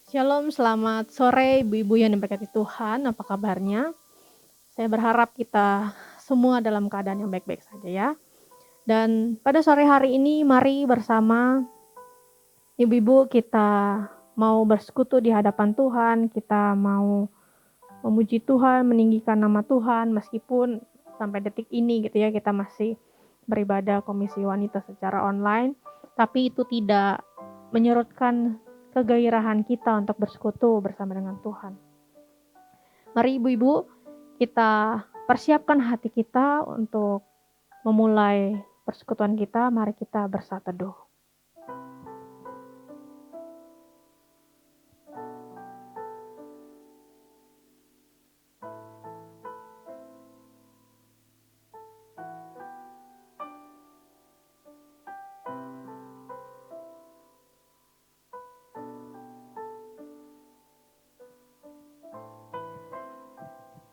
Shalom, selamat sore ibu-ibu yang diberkati Tuhan, apa kabarnya? Saya berharap kita semua dalam keadaan yang baik-baik saja ya. Dan pada sore hari ini mari bersama ibu-ibu kita mau bersekutu di hadapan Tuhan, kita mau memuji Tuhan, meninggikan nama Tuhan meskipun sampai detik ini gitu ya kita masih beribadah komisi wanita secara online, tapi itu tidak menyurutkan kegairahan kita untuk bersekutu bersama dengan Tuhan. Mari ibu-ibu kita persiapkan hati kita untuk memulai persekutuan kita. Mari kita bersatu teduh.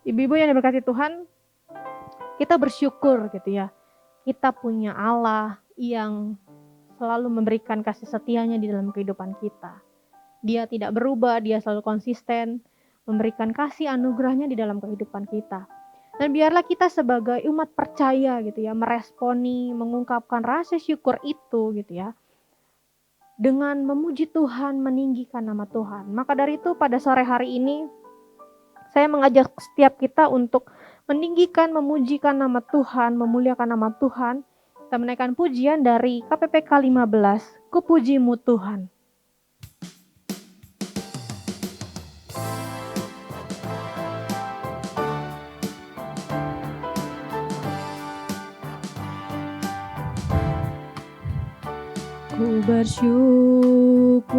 Ibu-ibu yang diberkati Tuhan, kita bersyukur gitu ya. Kita punya Allah yang selalu memberikan kasih setianya di dalam kehidupan kita. Dia tidak berubah, dia selalu konsisten memberikan kasih anugerahnya di dalam kehidupan kita. Dan biarlah kita sebagai umat percaya gitu ya, meresponi, mengungkapkan rasa syukur itu gitu ya, dengan memuji Tuhan, meninggikan nama Tuhan. Maka dari itu pada sore hari ini saya mengajak setiap kita untuk meninggikan, memujikan nama Tuhan, memuliakan nama Tuhan. Kita menaikkan pujian dari KPPK 15, Kupujimu Tuhan. Ku bersyukur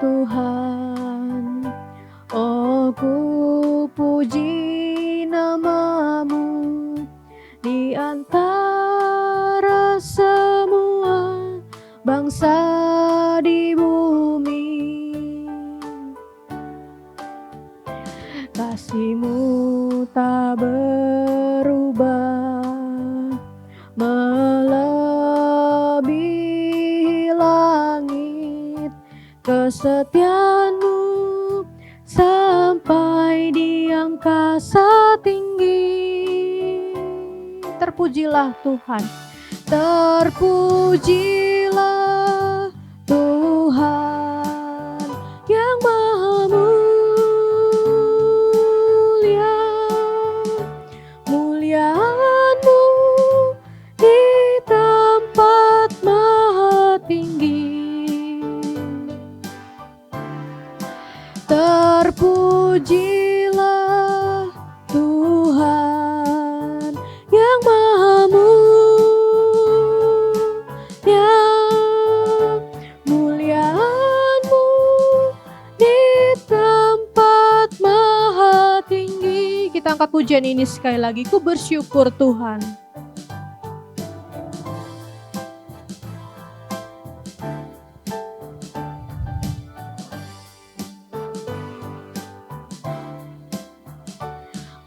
Tuhan, oh ku puji namamu di antara semua bangsa di bumi. Kasih-Mu tak berubah, melebihi langit, kesetiaan-Mu sampai di angkasa tinggi. Terpujilah Tuhan, terpujilah Tuhan yang Maha Mulia. Muliaan-Mu di tempat maha tinggi. Terpujilah Tuhan yang Maha Mulia. Muliaan-Mu di tempat maha tinggi. Kita angkat pujian ini sekali lagi. Ku bersyukur Tuhan.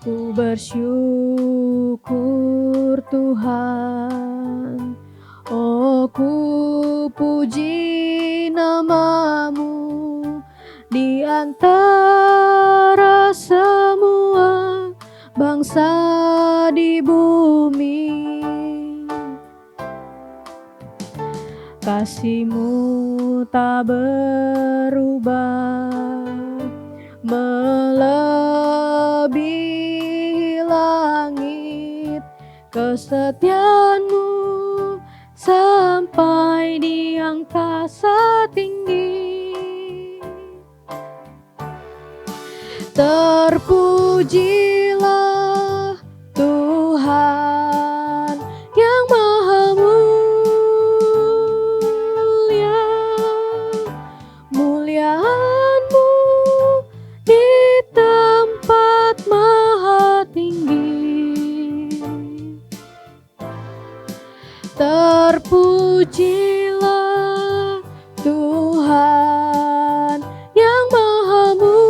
Ku bersyukur Tuhan, oh ku puji namamu di antara semua bangsa di bumi. Kasih-Mu tak berubah, melebihi langit, kesetiaan-Mu sampai di angkasa tinggi. Terpujilah Tuhan yang Maha Mulia. Muliaan-Mu di tempat maha tinggi. Terpujilah Tuhan yang Maha Mulia.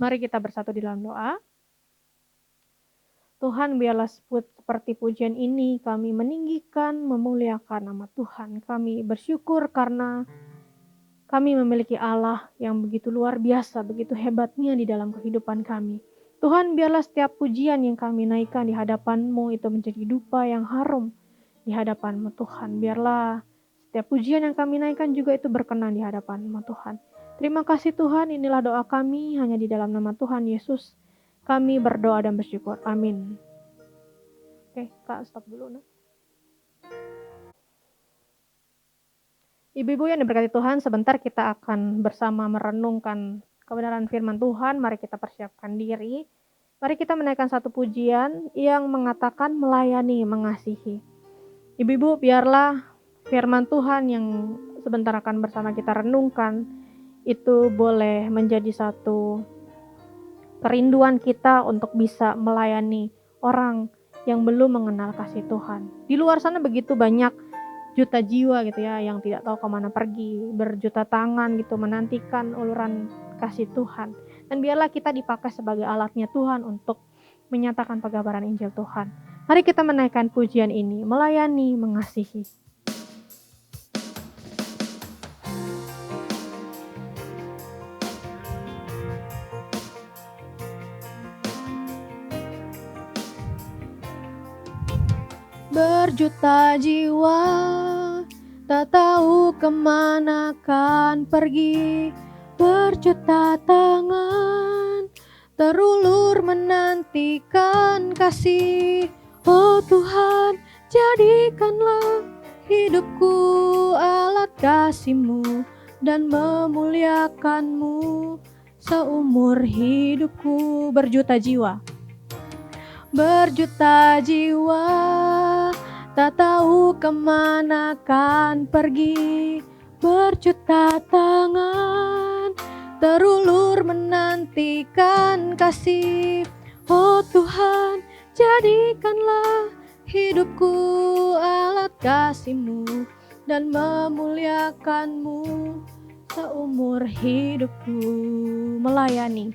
Mari kita bersatu di dalam doa. Tuhan, biarlah seperti pujian ini kami meninggikan, memuliakan nama Tuhan. Kami bersyukur karena kami memiliki Allah yang begitu luar biasa, begitu hebatnya di dalam kehidupan kami. Tuhan, biarlah setiap pujian yang kami naikkan di hadapan-Mu itu menjadi dupa yang harum di hadapan-Mu Tuhan. Biarlah setiap pujian yang kami naikkan juga itu berkenan di hadapan-Mu Tuhan. Terima kasih Tuhan, inilah doa kami hanya di dalam nama Tuhan Yesus. Kami berdoa dan bersyukur. Amin. Oke, Kak, stop dulu. Nah. Ibu-ibu yang diberkati Tuhan, sebentar kita akan bersama merenungkan kebenaran firman Tuhan. Mari kita persiapkan diri. Mari kita menaikkan satu pujian yang mengatakan melayani, mengasihi. Ibu-ibu, biarlah firman Tuhan yang sebentar akan bersama kita renungkan itu boleh menjadi satu kerinduan kita untuk bisa melayani orang yang belum mengenal kasih Tuhan. Di luar sana begitu banyak juta jiwa gitu ya yang tidak tahu kemana pergi, berjuta tangan gitu menantikan uluran kasih Tuhan. Dan biarlah kita dipakai sebagai alatnya Tuhan untuk menyatakan pengabaran Injil Tuhan. Mari kita menaikkan pujian ini, melayani, mengasihi. Berjuta jiwa tak tahu kemana kan pergi, berjuta tangan terulur menantikan kasih. Oh Tuhan, jadikanlah hidupku alat kasih-Mu dan memuliakan-Mu seumur hidupku. Berjuta jiwa tak tahu kemana kan pergi, berjuta tangan terulur menantikan kasih. Oh Tuhan, jadikanlah hidupku alat kasih-Mu dan memuliakan-Mu seumur hidupku. Melayani,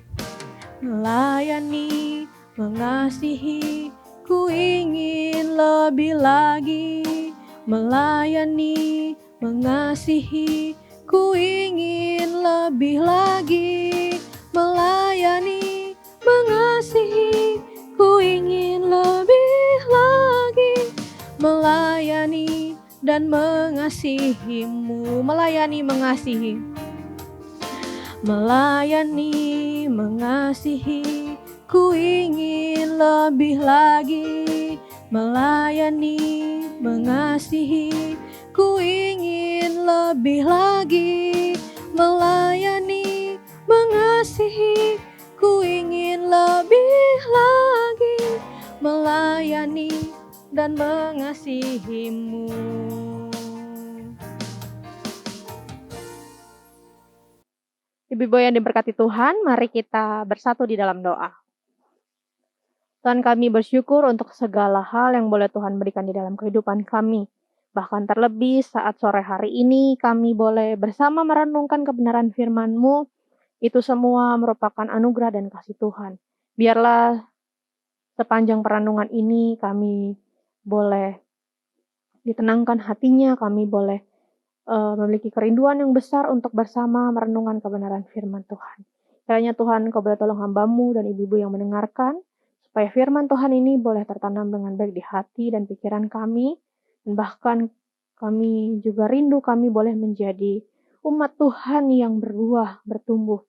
mengasihi, ku ingin lebih lagi. Melayani, mengasihi, ku ingin lebih lagi. Melayani, mengasihi, ku ingin lebih lagi. Melayani dan mengasihi-Mu. Melayani, mengasihi. Melayani, mengasihi, ku ingin lebih lagi. Melayani, mengasihi, ku ingin lebih lagi. Melayani, mengasihi, ku ingin lebih lagi. Melayani dan mengasihi-Mu. Ibu-ibu yang diberkati Tuhan, mari kita bersatu di dalam doa. Tuhan, kami bersyukur untuk segala hal yang boleh Tuhan berikan di dalam kehidupan kami. Bahkan terlebih saat sore hari ini kami boleh bersama merenungkan kebenaran firman-Mu. Itu semua merupakan anugerah dan kasih Tuhan. Biarlah sepanjang perenungan ini kami boleh ditenangkan hatinya, kami boleh memiliki kerinduan yang besar untuk bersama merenungkan kebenaran firman Tuhan. Kiranya Tuhan, Kau boleh tolong hamba-Mu dan ibu-ibu yang mendengarkan, supaya firman Tuhan ini boleh tertanam dengan baik di hati dan pikiran kami, dan bahkan kami juga rindu kami boleh menjadi umat Tuhan yang berbuah, bertumbuh,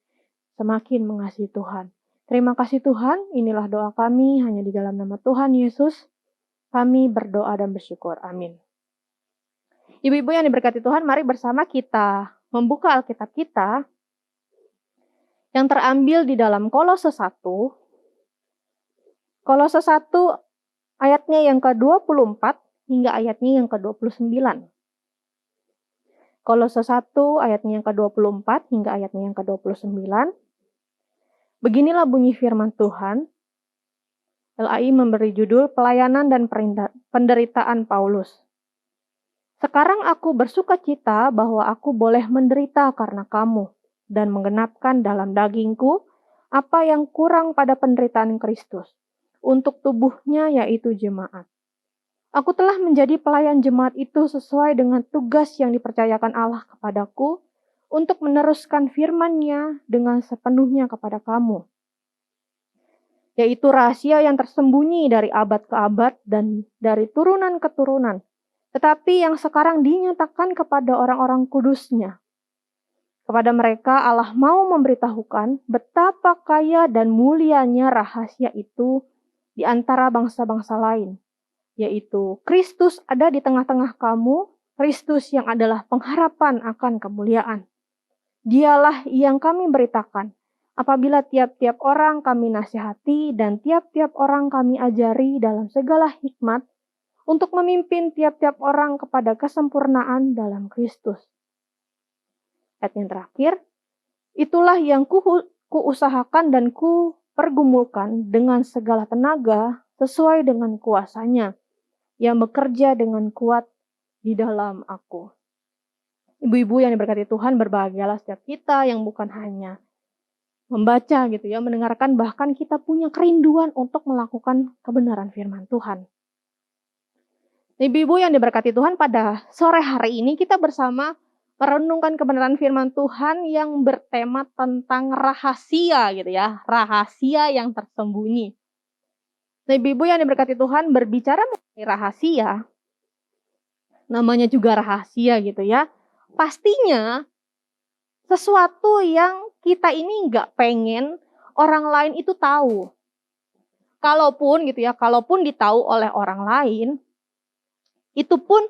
semakin mengasihi Tuhan. Terima kasih Tuhan, inilah doa kami hanya di dalam nama Tuhan Yesus. Kami berdoa dan bersyukur. Amin. Ibu-ibu yang diberkati Tuhan, mari bersama kita membuka Alkitab kita yang terambil di dalam Kolose 1. Kolose 1 ayatnya yang ke-24 hingga ayatnya yang ke-29. Kolose 1 ayatnya yang ke-24 hingga ayatnya yang ke-29. Beginilah bunyi firman Tuhan. LAI memberi judul Pelayanan dan Penderitaan Paulus. Sekarang aku bersuka cita bahwa aku boleh menderita karena kamu dan menggenapkan dalam dagingku apa yang kurang pada penderitaan Kristus untuk tubuhnya, yaitu jemaat. Aku telah menjadi pelayan jemaat itu sesuai dengan tugas yang dipercayakan Allah kepadaku untuk meneruskan firman-Nya dengan sepenuhnya kepada kamu, yaitu rahasia yang tersembunyi dari abad ke abad dan dari turunan ke turunan, tetapi yang sekarang dinyatakan kepada orang-orang kudus-Nya. Kepada mereka Allah mau memberitahukan betapa kaya dan mulianya rahasia itu di antara bangsa-bangsa lain, yaitu Kristus ada di tengah-tengah kamu, Kristus yang adalah pengharapan akan kemuliaan. Dialah yang kami beritakan, apabila tiap-tiap orang kami nasihati dan tiap-tiap orang kami ajari dalam segala hikmat, untuk memimpin tiap-tiap orang kepada kesempurnaan dalam Kristus. Ayat yang terakhir, itulah yang kuusahakan dan pergumulkan dengan segala tenaga sesuai dengan kuasa-Nya yang bekerja dengan kuat di dalam aku. Ibu-ibu yang diberkati Tuhan, berbahagialah setiap kita yang bukan hanya membaca gitu ya, mendengarkan, bahkan kita punya kerinduan untuk melakukan kebenaran firman Tuhan. Ibu-ibu yang diberkati Tuhan, pada sore hari ini kita bersama merenungkan kebenaran firman Tuhan yang bertema tentang rahasia gitu ya, rahasia yang tersembunyi. Ibu-ibu yang diberkati Tuhan, berbicara mengenai rahasia, namanya juga rahasia gitu ya, pastinya sesuatu yang kita ini nggak pengen orang lain itu tahu. Kalaupun gitu ya, kalaupun ditahu oleh orang lain, itu pun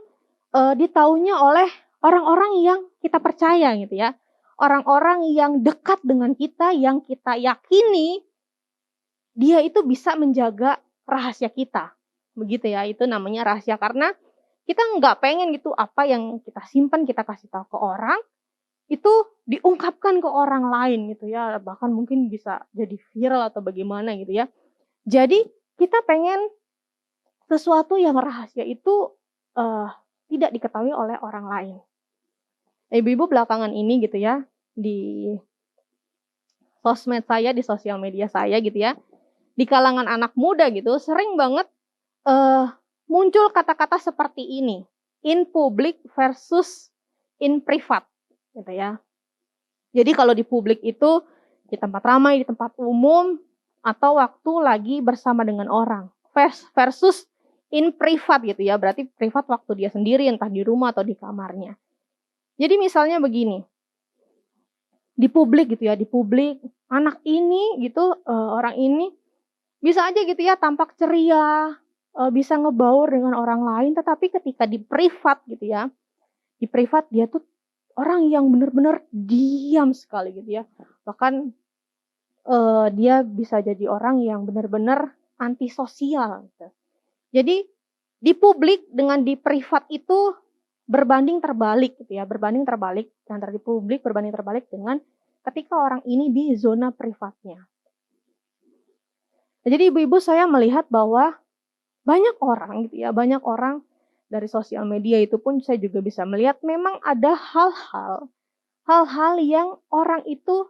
ditaunya oleh orang-orang yang kita percaya gitu ya. Orang-orang yang dekat dengan kita, yang kita yakini dia itu bisa menjaga rahasia kita. Begitu ya, itu namanya rahasia. Karena kita nggak pengen gitu apa yang kita simpan, kita kasih tahu ke orang, itu diungkapkan ke orang lain gitu ya. Bahkan mungkin bisa jadi viral atau bagaimana gitu ya. Jadi kita pengen sesuatu yang rahasia itu tidak diketahui oleh orang lain. Ibu-ibu belakangan ini gitu ya, di sosmed saya, di sosial media saya gitu ya, di kalangan anak muda gitu, sering banget muncul kata-kata seperti ini, in public versus in private gitu ya. Jadi kalau di publik itu di tempat ramai, di tempat umum, atau waktu lagi bersama dengan orang, versus in private gitu ya, berarti privat waktu dia sendiri, entah di rumah atau di kamarnya. Jadi misalnya begini, di publik gitu ya, di publik anak ini gitu, orang ini bisa aja gitu ya tampak ceria, bisa ngebaur dengan orang lain, tetapi ketika di privat gitu ya, di privat dia tuh orang yang benar-benar diam sekali gitu ya. Bahkan dia bisa jadi orang yang benar-benar antisosial gitu. Jadi di publik dengan di privat itu berbanding terbalik gitu ya, berbanding terbalik antara di publik berbanding terbalik dengan ketika orang ini di zona privatnya. Jadi ibu-ibu, saya melihat bahwa banyak orang gitu ya, banyak orang dari sosial media itu pun saya juga bisa melihat memang ada hal-hal yang orang itu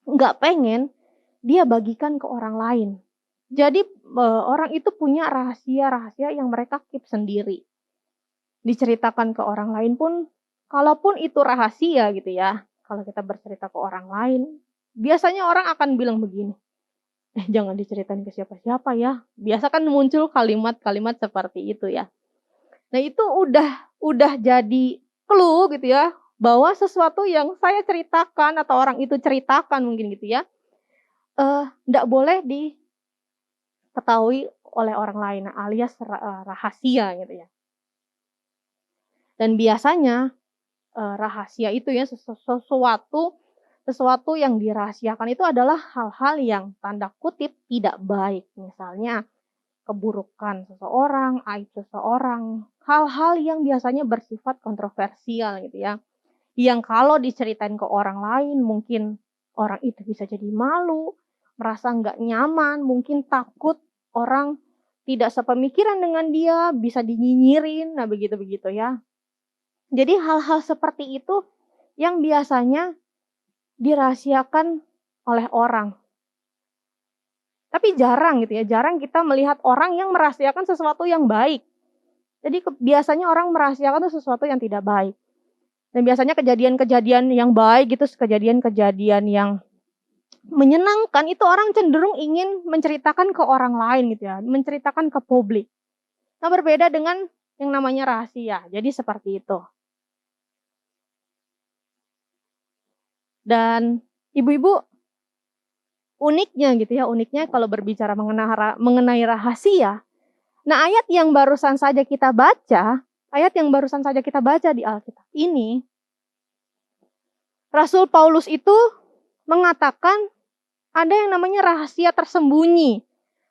nggak pengen dia bagikan ke orang lain. Jadi orang itu punya rahasia-rahasia yang mereka keep sendiri. Diceritakan ke orang lain pun, kalaupun itu rahasia gitu ya, kalau kita bercerita ke orang lain, biasanya orang akan bilang begini, jangan diceritain ke siapa-siapa ya. Biasa kan muncul kalimat-kalimat seperti itu ya. Nah itu udah jadi clue gitu ya, bahwa sesuatu yang saya ceritakan atau orang itu ceritakan mungkin gitu ya, nggak boleh diketahui oleh orang lain, alias rahasia gitu ya. Dan biasanya rahasia itu ya, sesuatu yang dirahasiakan itu adalah hal-hal yang tanda kutip tidak baik. Misalnya keburukan seseorang, aib seseorang, hal-hal yang biasanya bersifat kontroversial gitu ya. Yang kalau diceritain ke orang lain mungkin orang itu bisa jadi malu, merasa nggak nyaman, mungkin takut orang tidak sepemikiran dengan dia, bisa dinyinyirin, nah begitu-begitu ya. Jadi hal-hal seperti itu yang biasanya dirahasiakan oleh orang. Tapi jarang gitu ya, jarang kita melihat orang yang merahasiakan sesuatu yang baik. Jadi biasanya orang merahasiakan itu sesuatu yang tidak baik. Dan biasanya kejadian-kejadian yang baik gitu, kejadian-kejadian yang menyenangkan itu orang cenderung ingin menceritakan ke orang lain gitu ya, menceritakan ke publik. Nah, berbeda dengan yang namanya rahasia. Jadi seperti itu. Dan ibu-ibu, uniknya gitu ya, uniknya kalau berbicara mengenai rahasia. Nah, ayat yang barusan saja kita baca di Alkitab ini, Rasul Paulus itu mengatakan ada yang namanya rahasia tersembunyi.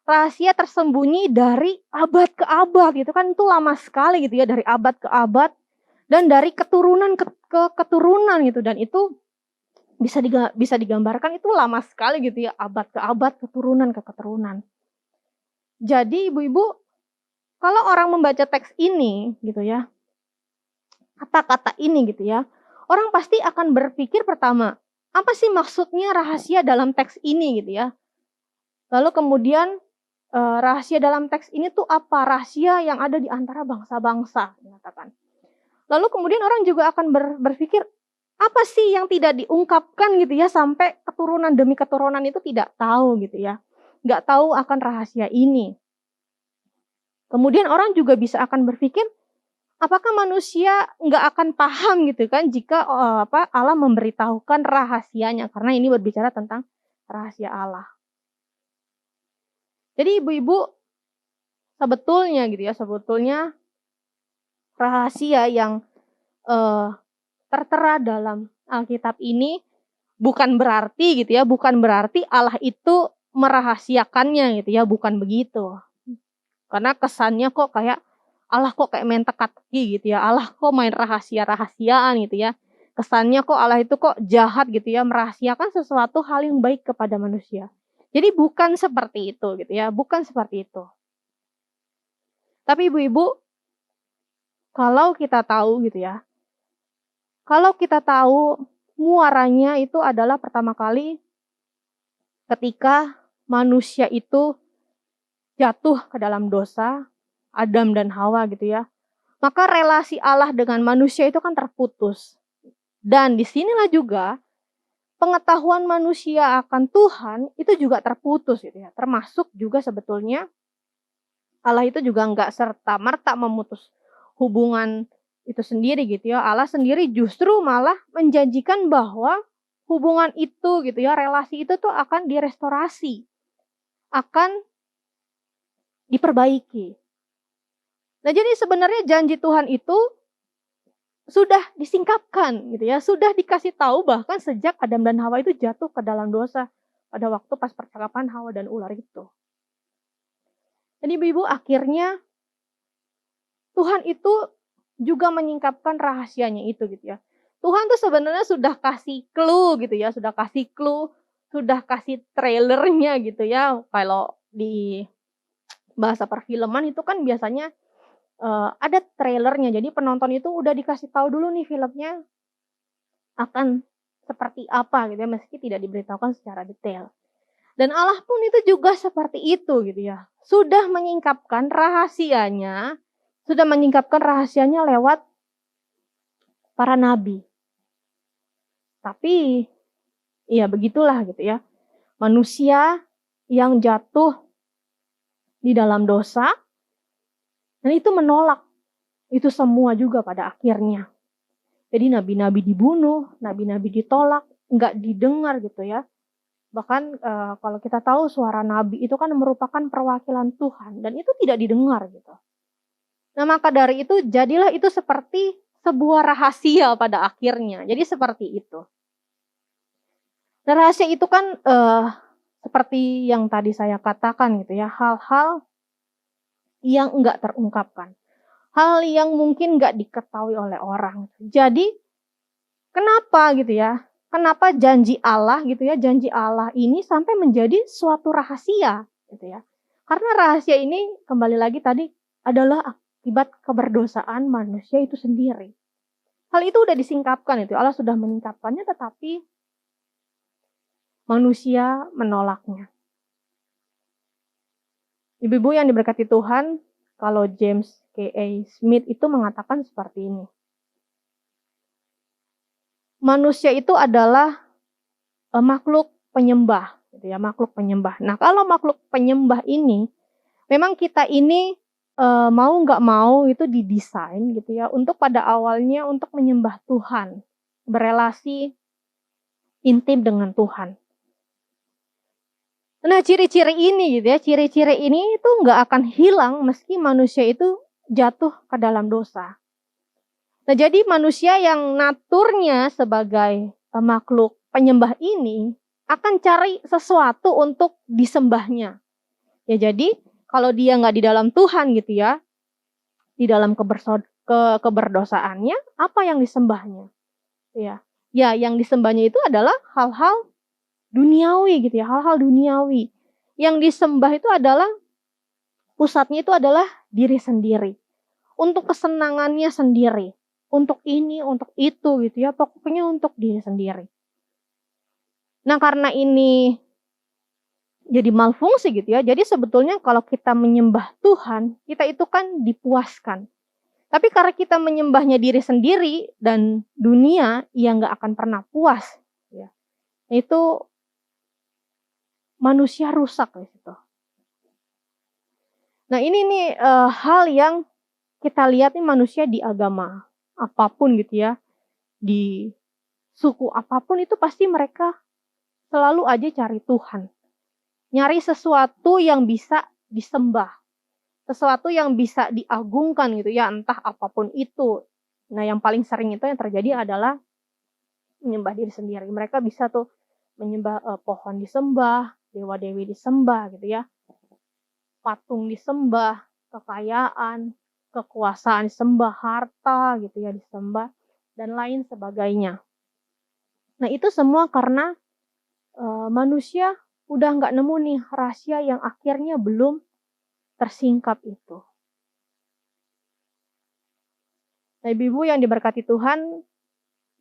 Rahasia tersembunyi dari abad ke abad gitu kan, itu lama sekali gitu ya, dari abad ke abad dan dari keturunan ke keturunan gitu, dan itu bisa digambarkan itu lama sekali gitu ya, abad ke abad, keturunan ke keturunan. Jadi ibu-ibu, kalau orang membaca teks ini gitu ya, kata-kata ini gitu ya, orang pasti akan berpikir pertama, apa sih maksudnya rahasia dalam teks ini gitu ya. Lalu kemudian rahasia dalam teks ini tuh apa? Rahasia yang ada di antara bangsa-bangsa, dikatakan. Lalu kemudian orang juga akan berpikir, apa sih yang tidak diungkapkan gitu ya, sampai keturunan demi keturunan itu tidak tahu gitu ya. Nggak tahu akan rahasia ini. Kemudian orang juga bisa akan berpikir, apakah manusia nggak akan paham gitu kan jika Allah memberitahukan rahasianya, karena ini berbicara tentang rahasia Allah. Jadi ibu-ibu, sebetulnya rahasia yang tertera dalam Alkitab ini bukan berarti Allah itu merahasiakannya gitu ya, bukan begitu. Karena kesannya kok kayak Allah kok kayak main teka-teki gitu ya, Allah kok main rahasia-rahasiaan gitu ya. Kesannya kok Allah itu kok jahat gitu ya, merahasiakan sesuatu hal yang baik kepada manusia. Jadi bukan seperti itu gitu ya, bukan seperti itu. Tapi ibu-ibu, kalau kita tahu gitu ya, kalau kita tahu muaranya itu adalah pertama kali ketika manusia itu jatuh ke dalam dosa, Adam dan Hawa gitu ya. Maka relasi Allah dengan manusia itu kan terputus. Dan disinilah juga pengetahuan manusia akan Tuhan itu juga terputus gitu ya. Termasuk juga sebetulnya Allah itu juga enggak serta-merta memutus hubungan itu sendiri gitu ya. Allah sendiri justru malah menjanjikan bahwa hubungan itu gitu ya, relasi itu tuh akan direstorasi, akan diperbaiki. Nah, jadi sebenarnya janji Tuhan itu sudah disingkapkan gitu ya, sudah dikasih tahu bahkan sejak Adam dan Hawa itu jatuh ke dalam dosa pada waktu pas percakapan Hawa dan ular itu. Jadi ibu-ibu, akhirnya Tuhan itu juga menyingkapkan rahasianya itu gitu ya. Tuhan tuh sebenarnya sudah kasih clue gitu ya, sudah kasih trailernya gitu ya. Kalau di bahasa perfilman itu kan biasanya ada trailernya. Jadi penonton itu udah dikasih tahu dulu nih filmnya akan seperti apa gitu ya, meski tidak diberitahukan secara detail. Dan Allah pun itu juga seperti itu gitu ya. Sudah menyingkapkan rahasianya lewat para nabi. Tapi ya begitulah gitu ya. Manusia yang jatuh di dalam dosa dan itu menolak itu semua juga pada akhirnya. Jadi nabi-nabi dibunuh, nabi-nabi ditolak, nggak didengar gitu ya. Bahkan kalau kita tahu suara nabi itu kan merupakan perwakilan Tuhan dan itu tidak didengar gitu. Nah, maka dari itu jadilah itu seperti sebuah rahasia pada akhirnya. Jadi seperti itu. Nah, rahasia itu kan seperti yang tadi saya katakan gitu ya, hal-hal yang enggak terungkapkan. Hal yang mungkin enggak diketahui oleh orang. Jadi kenapa gitu ya? Kenapa janji Allah gitu ya? Janji Allah ini sampai menjadi suatu rahasia gitu ya. Karena rahasia ini kembali lagi tadi adalah akibat keberdosaan manusia itu sendiri. Hal itu udah disingkapkan itu. Allah sudah menyingkapkannya, tetapi manusia menolaknya. Ibu-ibu yang diberkati Tuhan, kalau James K.A. Smith itu mengatakan seperti ini. Manusia itu adalah makhluk penyembah, gitu ya, makhluk penyembah. Nah, kalau makhluk penyembah ini, memang kita ini mau nggak mau itu didesain gitu ya, untuk pada awalnya untuk menyembah Tuhan, berelasi intim dengan Tuhan. Nah, ciri-ciri ini gitu ya, ciri-ciri ini itu nggak akan hilang meski manusia itu jatuh ke dalam dosa. Nah, jadi manusia yang naturnya sebagai makhluk penyembah ini akan cari sesuatu untuk disembahnya. Ya, jadi kalau dia nggak di dalam Tuhan gitu ya, di dalam keberdosaannya, apa yang disembahnya? Ya, yang disembahnya itu adalah hal-hal duniawi gitu ya, hal-hal duniawi. Yang disembah itu adalah pusatnya itu adalah diri sendiri. Untuk kesenangannya sendiri. Untuk ini, untuk itu gitu ya, pokoknya untuk diri sendiri. Nah, karena ini jadi malfungsi gitu ya. Jadi sebetulnya kalau kita menyembah Tuhan, kita itu kan dipuaskan. Tapi karena kita menyembahnya diri sendiri dan dunia, ia nggak akan pernah puas. Ya. Itu manusia rusak di situ. Nah, ini nih hal yang kita lihat nih manusia di agama apapun gitu ya, di suku apapun itu pasti mereka selalu aja cari Tuhan. Nyari sesuatu yang bisa disembah, sesuatu yang bisa diagungkan gitu ya, entah apapun itu. Nah, yang paling sering itu yang terjadi adalah menyembah diri sendiri. Mereka bisa tuh menyembah pohon disembah, dewa-dewi disembah gitu ya. Patung disembah, kekayaan, kekuasaan disembah, harta gitu ya disembah, dan lain sebagainya. Nah, itu semua karena manusia udah nggak nemu nih rahasia yang akhirnya belum tersingkap itu. Nah, ibu-ibu yang diberkati Tuhan,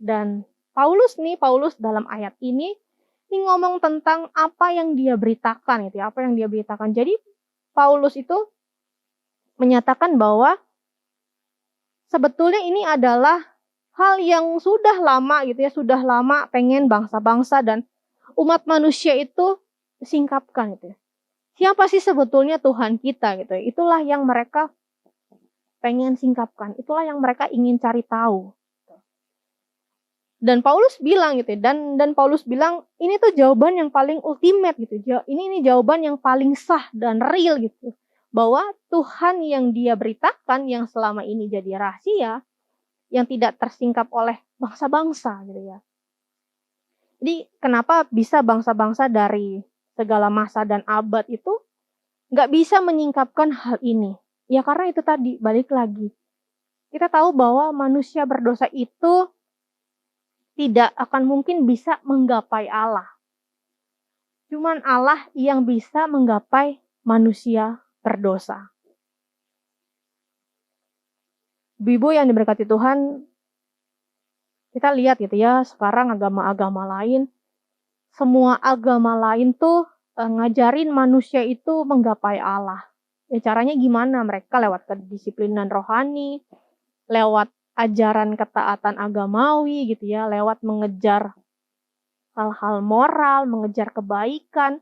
dan Paulus dalam ayat ini ngomong tentang apa yang dia beritakan gitu ya, apa yang dia beritakan. Jadi Paulus itu menyatakan bahwa sebetulnya ini adalah hal yang sudah lama gitu ya, sudah lama pengen bangsa-bangsa dan umat manusia itu singkapkan gitu ya. Siapa sih sebetulnya Tuhan kita gitu ya. Itulah yang mereka pengen singkapkan, itulah yang mereka ingin cari tahu. Dan Paulus bilang gitu ya, dan Paulus bilang ini tuh jawaban yang paling ultimate gitu. Ini jawaban yang paling sah dan real gitu. Bahwa Tuhan yang dia beritakan yang selama ini jadi rahasia, yang tidak tersingkap oleh bangsa-bangsa gitu ya. Jadi kenapa bisa bangsa-bangsa dari segala masa dan abad itu nggak bisa menyingkapkan hal ini? Ya karena itu tadi, balik lagi. Kita tahu bahwa manusia berdosa itu tidak akan mungkin bisa menggapai Allah. Cuman Allah yang bisa menggapai manusia berdosa. Ibu yang diberkati Tuhan, kita lihat gitu ya, sekarang agama-agama lain, semua agama lain tuh ngajarin manusia itu menggapai Allah. Ya caranya gimana? Mereka lewat kedisiplinan rohani, lewat ajaran ketaatan agamawi gitu ya, lewat mengejar hal-hal moral, mengejar kebaikan.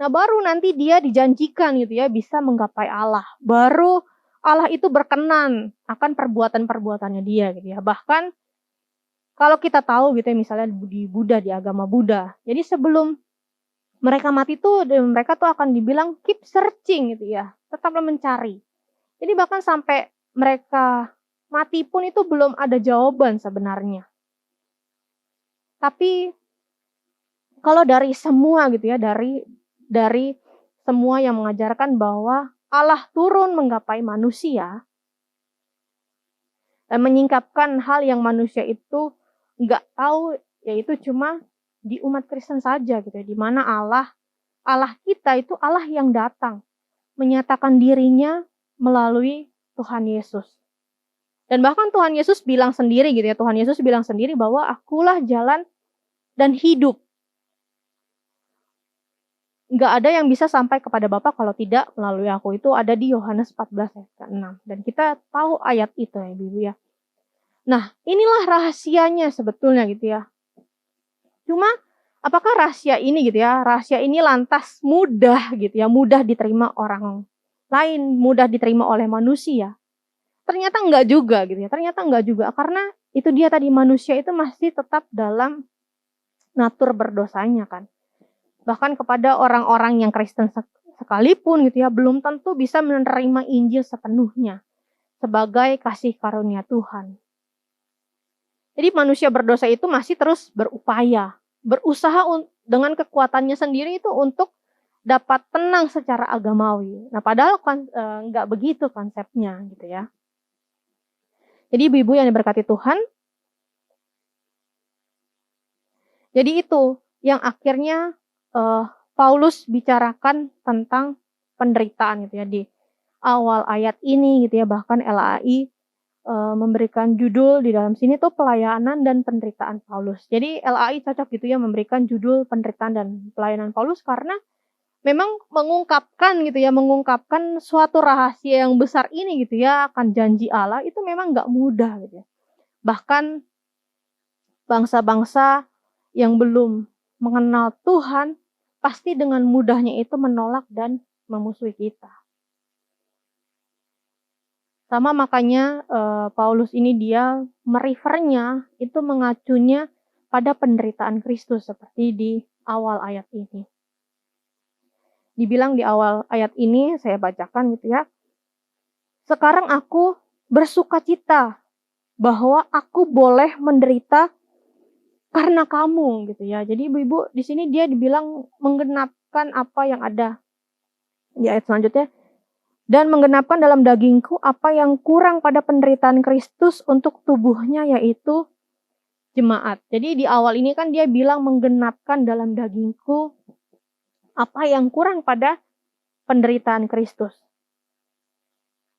Nah, baru nanti dia dijanjikan gitu ya bisa menggapai Allah. Baru Allah itu berkenan akan perbuatan-perbuatannya dia gitu ya. Bahkan kalau kita tahu gitu ya, misalnya di Buddha, di agama Buddha. Jadi sebelum mereka mati tuh, mereka tuh akan dibilang keep searching gitu ya. Tetaplah mencari. Jadi bahkan sampai mereka mati pun itu belum ada jawaban sebenarnya. Tapi kalau dari semua gitu ya, dari semua yang mengajarkan bahwa Allah turun menggapai manusia dan menyingkapkan hal yang manusia itu nggak tahu, yaitu cuma di umat Kristen saja gitu ya, di mana Allah kita itu Allah yang datang menyatakan dirinya melalui Tuhan Yesus. Dan bahkan Tuhan Yesus bilang sendiri gitu ya, Tuhan Yesus bilang sendiri bahwa akulah jalan dan hidup. nggak ada yang bisa sampai kepada Bapa kalau tidak melalui aku. Itu ada di Yohanes 14 ayat ke-6. Dan kita tahu ayat itu ya Ibu ya. Nah, inilah rahasianya sebetulnya gitu ya. Cuma apakah rahasia ini gitu ya, rahasia ini lantas mudah gitu ya, mudah diterima orang lain, mudah diterima oleh manusia? Ternyata enggak juga gitu ya, ternyata enggak juga. Karena itu dia tadi, manusia itu masih tetap dalam natur berdosanya kan. Bahkan kepada orang-orang yang Kristen sekalipun gitu ya, belum tentu bisa menerima Injil sepenuhnya sebagai kasih karunia Tuhan. Jadi manusia berdosa itu masih terus berupaya, berusaha dengan kekuatannya sendiri itu untuk dapat tenang secara agamawi. Nah, padahal nggak begitu konsepnya gitu ya. Jadi ibu-ibu yang diberkati Tuhan, jadi itu yang akhirnya Paulus bicarakan tentang penderitaan gitu ya di awal ayat ini gitu ya. Bahkan LAI memberikan judul di dalam sini tuh pelayanan dan penderitaan Paulus. Jadi LAI cocok gitu ya memberikan judul penderitaan dan pelayanan Paulus karena memang mengungkapkan gitu ya, mengungkapkan suatu rahasia yang besar ini gitu ya akan janji Allah itu memang nggak mudah gitu ya. Bahkan bangsa-bangsa yang belum mengenal Tuhan pasti dengan mudahnya itu menolak dan memusuhi kita. Sama makanya Paulus ini dia merefernya itu mengacunya pada penderitaan Kristus seperti di awal ayat ini. Dibilang di awal ayat ini saya bacakan gitu ya. Sekarang aku bersukacita bahwa aku boleh menderita karena kamu gitu ya. Jadi ibu-ibu di sini dia dibilang menggenapkan apa yang ada di ayat selanjutnya. Dan menggenapkan dalam dagingku apa yang kurang pada penderitaan Kristus untuk tubuhnya yaitu jemaat. Jadi di awal ini kan dia bilang menggenapkan dalam dagingku apa yang kurang pada penderitaan Kristus.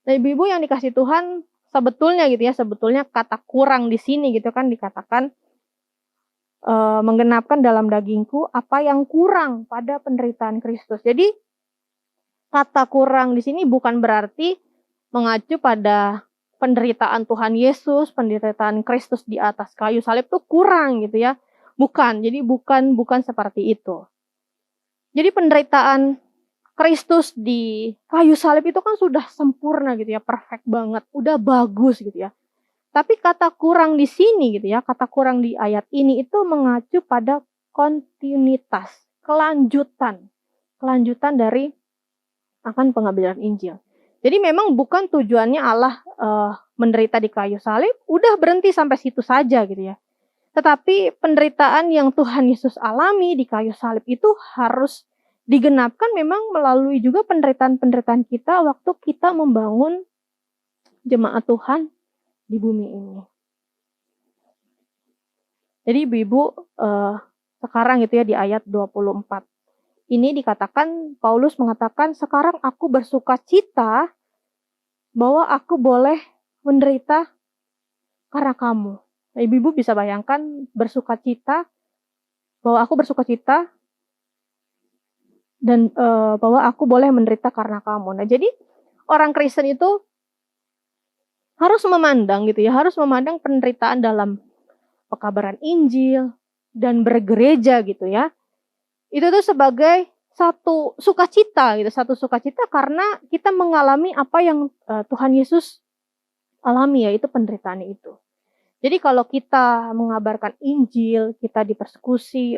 Nah, ibu-ibu yang dikasih Tuhan sebetulnya gitu ya, sebetulnya kata kurang di sini gitu kan dikatakan menggenapkan dalam dagingku apa yang kurang pada penderitaan Kristus. Jadi kata kurang di sini bukan berarti mengacu pada penderitaan Tuhan Yesus, penderitaan Kristus di atas kayu salib itu kurang gitu ya. Bukan, jadi bukan seperti itu. Jadi penderitaan Kristus di kayu salib itu kan sudah sempurna gitu ya, perfect banget, udah bagus gitu ya. Tapi kata kurang di sini gitu ya, kata kurang di ayat ini itu mengacu pada kontinuitas, kelanjutan dari akan pengambilan Injil. Jadi memang bukan tujuannya Allah menderita di kayu salib, udah berhenti sampai situ saja gitu ya. Tetapi penderitaan yang Tuhan Yesus alami di kayu salib itu harus digenapkan memang melalui juga penderitaan-penderitaan kita waktu kita membangun jemaat Tuhan di bumi ini. Jadi ibu-ibu sekarang gitu ya di ayat 24. Ini dikatakan, Paulus mengatakan, sekarang aku bersukacita bahwa aku boleh menderita karena kamu. Nah, ibu-ibu bisa bayangkan bersukacita, bahwa aku bersukacita dan bahwa aku boleh menderita karena kamu. Nah, jadi orang Kristen itu harus memandang gitu ya, harus memandang penderitaan dalam pekabaran Injil dan bergereja gitu ya. Itu tuh sebagai satu sukacita gitu, satu sukacita karena kita mengalami apa yang Tuhan Yesus alami, yaitu penderitaan itu. Jadi kalau kita mengabarkan Injil, kita dipersekusi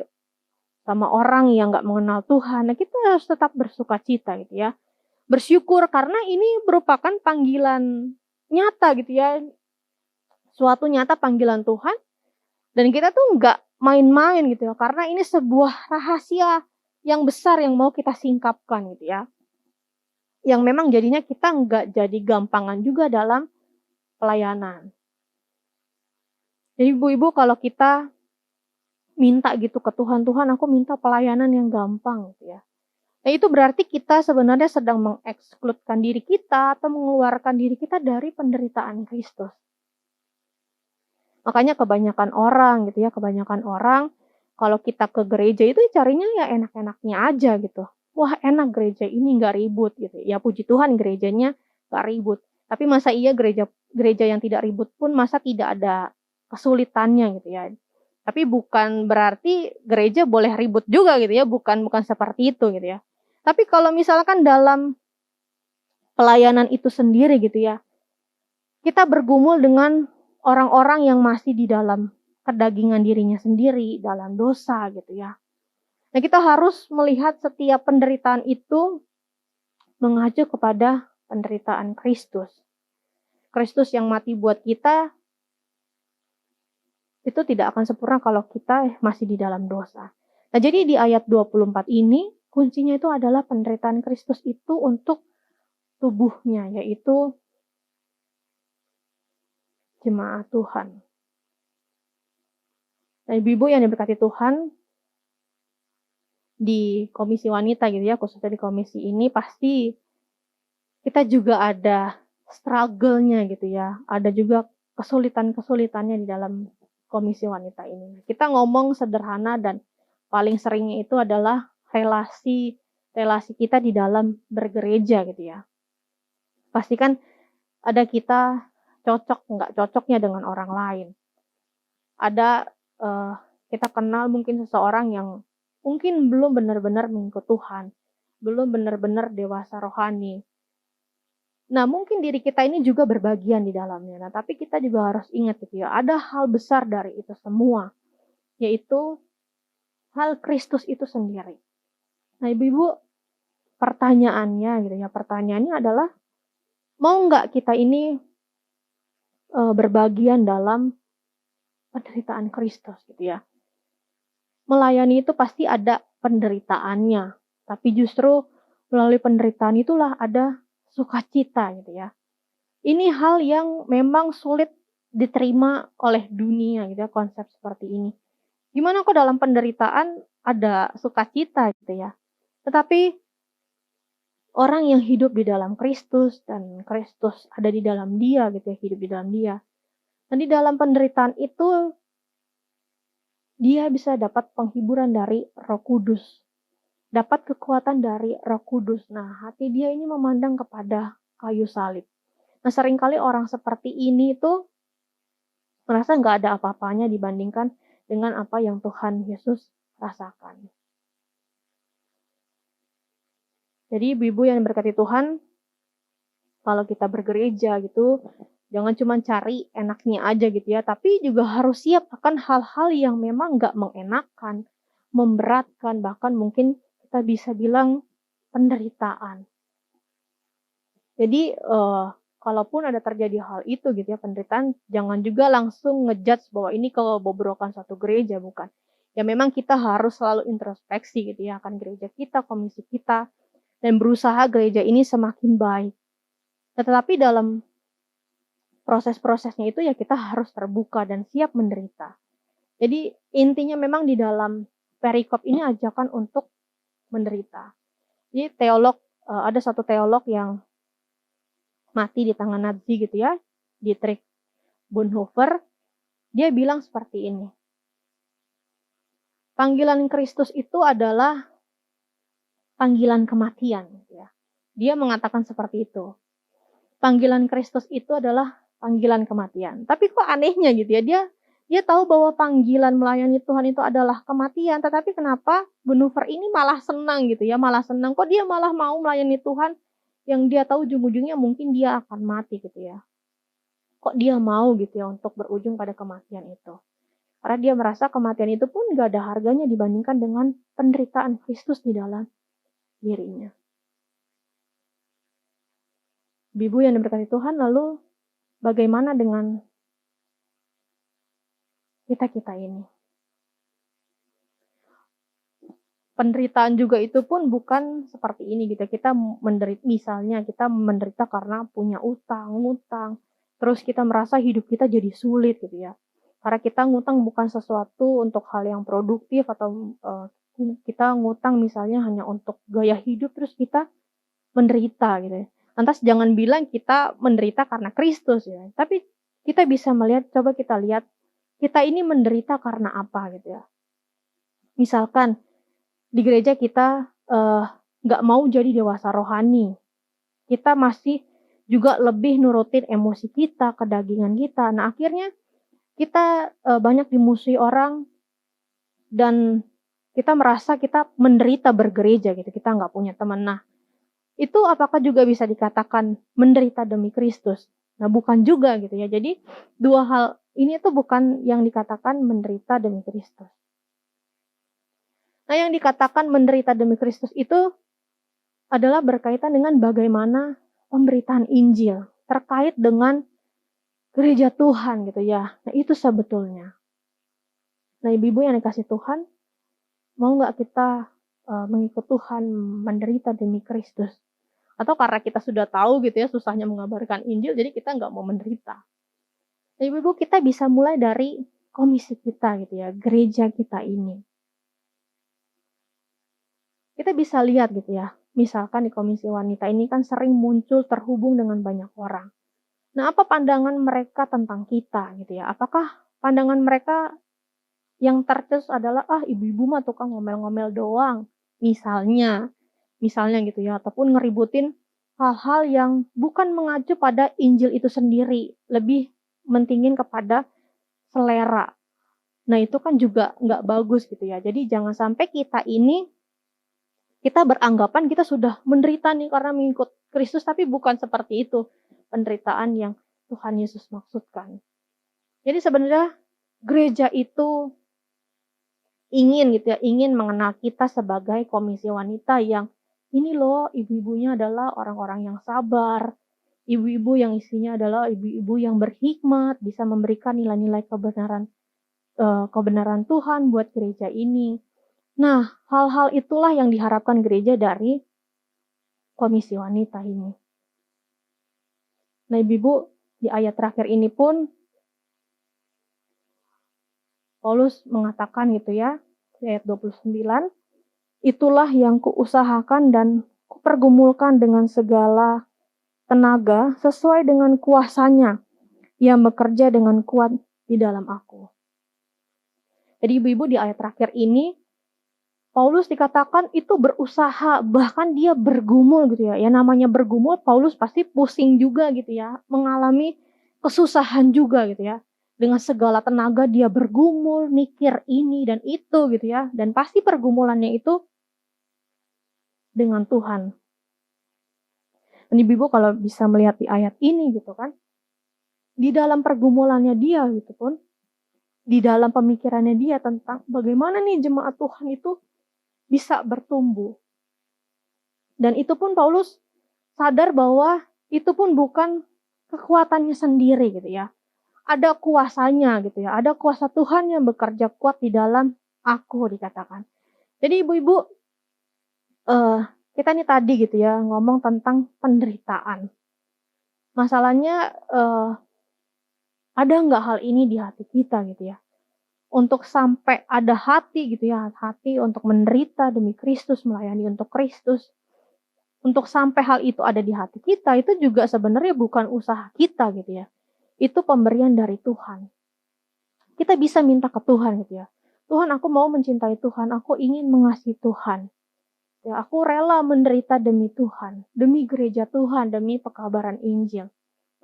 sama orang yang nggak mengenal Tuhan, nah kita harus tetap bersukacita gitu ya. Bersyukur karena ini merupakan panggilan nyata gitu ya, suatu nyata panggilan Tuhan. Dan kita tuh nggak main-main gitu ya, karena ini sebuah rahasia yang besar yang mau kita singkapkan gitu ya. Yang memang jadinya kita nggak jadi gampangan juga dalam pelayanan. Jadi ibu-ibu kalau kita minta gitu ke Tuhan, Tuhan aku minta pelayanan yang gampang gitu ya. Nah itu berarti kita sebenarnya sedang mengekskludkan diri kita atau mengeluarkan diri kita dari penderitaan Kristus. Makanya kebanyakan orang gitu ya, kebanyakan orang kalau kita ke gereja itu carinya ya enak-enaknya aja gitu. wah enak gereja ini nggak ribut gitu. Ya puji Tuhan gerejanya nggak ribut. Tapi masa iya gereja gereja yang tidak ribut pun masa tidak ada kesulitannya gitu ya. Tapi bukan berarti gereja boleh ribut juga gitu ya, bukan bukan seperti itu gitu ya. Tapi kalau misalkan dalam pelayanan itu sendiri gitu ya, kita bergumul dengan orang-orang yang masih di dalam kedagingan dirinya sendiri, dalam dosa gitu ya. Nah, kita harus melihat setiap penderitaan itu mengacu kepada penderitaan Kristus. Kristus yang mati buat kita itu tidak akan sempurna kalau kita masih di dalam dosa. Nah, jadi di ayat 24 ini kuncinya itu adalah penderitaan Kristus itu untuk tubuhnya, yaitu jemaat Tuhan. Nah, ibu-ibu yang diberkati Tuhan, di komisi wanita gitu ya, khususnya di komisi ini pasti kita juga ada struggle-nya gitu ya. Ada juga kesulitan-kesulitannya di dalam komisi wanita ini. Kita ngomong sederhana dan paling seringnya itu adalah relasi kita di dalam bergereja gitu ya. Pastikan ada kita cocok nggak cocoknya dengan orang lain. Ada kita kenal mungkin seseorang yang mungkin belum benar-benar mengikut Tuhan, belum benar-benar dewasa rohani. Nah, mungkin diri kita ini juga berbagian di dalamnya. Nah, tapi kita juga harus ingat gitu ya, ada hal besar dari itu semua, yaitu hal Kristus itu sendiri. Nah, ibu-ibu, pertanyaannya adalah, mau nggak kita ini berbagian dalam penderitaan Kristus gitu ya. Melayani itu pasti ada penderitaannya, tapi justru melalui penderitaan itulah ada sukacita gitu ya. Ini hal yang memang sulit diterima oleh dunia gitu ya, konsep seperti ini. Gimana kok dalam penderitaan ada sukacita gitu ya. Tetapi orang yang hidup di dalam Kristus dan Kristus ada di dalam dia gitu ya, hidup di dalam dia. Dan di dalam penderitaan itu dia bisa dapat penghiburan dari Roh Kudus. Dapat kekuatan dari Roh Kudus. Nah, hati dia ini memandang kepada kayu salib. Nah, seringkali orang seperti ini tuh merasa nggak ada apa-apanya dibandingkan dengan apa yang Tuhan Yesus rasakan. Jadi ibu-ibu yang berkati Tuhan, kalau kita bergereja gitu, jangan cuma cari enaknya aja gitu ya, tapi juga harus siap akan hal-hal yang memang nggak mengenakan, memberatkan, bahkan mungkin kita bisa bilang penderitaan. Jadi kalaupun ada terjadi hal itu gitu ya, penderitaan, jangan juga langsung ngejudge bahwa ini kebobrokan suatu gereja, bukan. Ya memang kita harus selalu introspeksi gitu ya akan gereja kita, komisi kita, dan berusaha gereja ini semakin baik. Tetapi dalam proses-prosesnya itu ya kita harus terbuka dan siap menderita. Jadi intinya memang di dalam perikop ini ajakan untuk menderita. Jadi ada satu teolog yang mati di tangan Nazi gitu ya, Dietrich Bonhoeffer, dia bilang seperti ini. Panggilan Kristus itu adalah panggilan kematian gitu ya. Dia mengatakan seperti itu. Panggilan Kristus itu adalah panggilan kematian. Tapi kok anehnya gitu ya, dia tahu bahwa panggilan melayani Tuhan itu adalah kematian, tetapi kenapa Bonhoeffer ini malah senang gitu ya, malah senang. Kok dia malah mau melayani Tuhan yang dia tahu ujung-ujungnya mungkin dia akan mati gitu ya. Kok dia mau gitu ya untuk berujung pada kematian itu. Karena dia merasa kematian itu pun gak ada harganya dibandingkan dengan penderitaan Kristus di dalam dirinya. Ibu yang diberkati Tuhan, lalu bagaimana dengan kita ini? Penderitaan juga itu pun bukan seperti ini gitu. Kita menderita karena punya utang, terus kita merasa hidup kita jadi sulit gitu ya. Karena kita ngutang bukan sesuatu untuk hal yang produktif atau kita ngutang misalnya hanya untuk gaya hidup terus kita menderita gitu ya. Lantas jangan bilang kita menderita karena Kristus ya. Tapi kita bisa melihat, coba kita lihat kita ini menderita karena apa gitu ya. Misalkan di gereja kita nggak mau jadi dewasa rohani. Kita masih juga lebih nurutin emosi kita, kedagingan kita. Nah, akhirnya kita banyak dimusuhi orang dan kita merasa kita menderita bergereja gitu, kita nggak punya teman. Nah, itu apakah juga bisa dikatakan menderita demi Kristus? Nah, bukan juga gitu ya. Jadi, dua hal ini tuh bukan yang dikatakan menderita demi Kristus. Nah, yang dikatakan menderita demi Kristus itu adalah berkaitan dengan bagaimana pemberitaan Injil terkait dengan gereja Tuhan gitu ya. Nah, itu sebetulnya. Nah, ibu-ibu yang dikasih Tuhan, mau nggak kita mengikut Tuhan menderita demi Kristus? Atau karena kita sudah tahu gitu ya susahnya mengabarkan Injil, jadi kita nggak mau menderita. Nah, ibu-ibu, kita bisa mulai dari komisi kita gitu ya, gereja kita ini. Kita bisa lihat gitu ya, misalkan di komisi wanita ini kan sering muncul terhubung dengan banyak orang. Nah, apa pandangan mereka tentang kita gitu ya? Apakah pandangan mereka yang tercetus adalah, ibu-ibu mah tukang ngomel-ngomel doang, misalnya gitu ya, ataupun ngeributin hal-hal yang bukan mengacu pada Injil itu sendiri, lebih mentingin kepada selera. Nah, itu kan juga nggak bagus gitu ya. Jadi jangan sampai kita beranggapan kita sudah menderita nih karena mengikut Kristus, tapi bukan seperti itu penderitaan yang Tuhan Yesus maksudkan. Jadi sebenarnya gereja itu ingin mengenal kita sebagai komisi wanita yang ini loh, ibu-ibunya adalah orang-orang yang sabar, ibu-ibu yang isinya adalah ibu-ibu yang berhikmat, bisa memberikan nilai-nilai kebenaran Tuhan buat gereja ini. Nah, hal-hal itulah yang diharapkan gereja dari komisi wanita ini. Nah, ibu-ibu, di ayat terakhir ini pun Paulus mengatakan gitu ya, di ayat 29, itulah yang kuusahakan dan kupergumulkan dengan segala tenaga sesuai dengan kuasanya yang bekerja dengan kuat di dalam aku. Jadi ibu-ibu, di ayat terakhir ini Paulus dikatakan itu berusaha, bahkan dia bergumul gitu ya. Ya namanya bergumul, Paulus pasti pusing juga gitu ya, mengalami kesusahan juga gitu ya. Dengan segala tenaga dia bergumul, mikir ini dan itu gitu ya. Dan pasti pergumulannya itu dengan Tuhan. Dan ibu-ibu kalau bisa melihat di ayat ini gitu kan, di dalam pergumulannya dia gitu pun, di dalam pemikirannya dia tentang bagaimana nih jemaat Tuhan itu bisa bertumbuh. Dan itu pun Paulus sadar bahwa itu pun bukan kekuatannya sendiri gitu ya. Ada kuasanya gitu ya. Ada kuasa Tuhan yang bekerja kuat di dalam aku dikatakan. Jadi ibu-ibu, kita nih tadi gitu ya ngomong tentang penderitaan. Masalahnya ada nggak hal ini di hati kita gitu ya. Untuk sampai ada hati gitu ya, hati untuk menderita demi Kristus, melayani untuk Kristus. Untuk sampai hal itu ada di hati kita, itu juga sebenarnya bukan usaha kita gitu ya. Itu pemberian dari Tuhan. Kita bisa minta ke Tuhan gitu ya. Tuhan, aku mau mencintai Tuhan, aku ingin mengasihi Tuhan. Ya, aku rela menderita demi Tuhan, demi gereja Tuhan, demi pekabaran Injil.